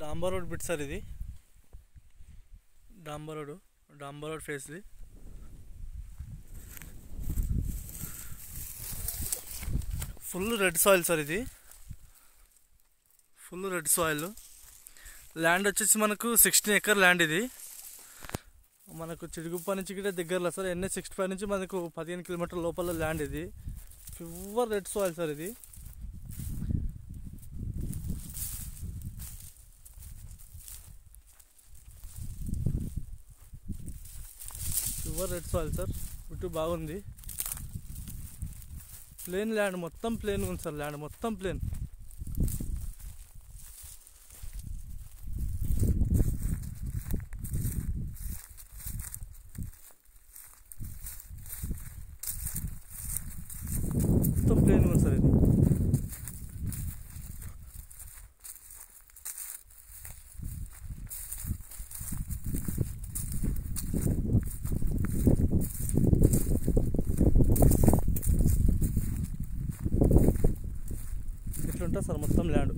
డాంబర్ road bit sir ఇది. డాంబర్ road face ఇది. Full red soil sir ఇది. Full red soil. ల్యాండ్ వచ్చేసి మనకు 16 ఎకర్ ల్యాండ్ ఇది. మనకు చిరుగుప్ప నుంచి కూడా దగ్గరలో సార్. NH65 నుంచి మనకు 15 కిలోమీటర్ లోపల ల్యాండ్ ఇది. ప్యూర్ రెడ్ సాయిల్ సార్ ఇది. Pure red soil sir. ఇటు బాగుంది. ప్లేన్ ల్యాండ్, మొత్తం ప్లేన్ ఉంది సార్. ల్యాండ్ మొత్తం ప్లేన్. మొత్తం ప్లేన్ ఉంది సార్ ఇది. ఇట్లుంటుంది సార్ మొత్తం ల్యాండ్.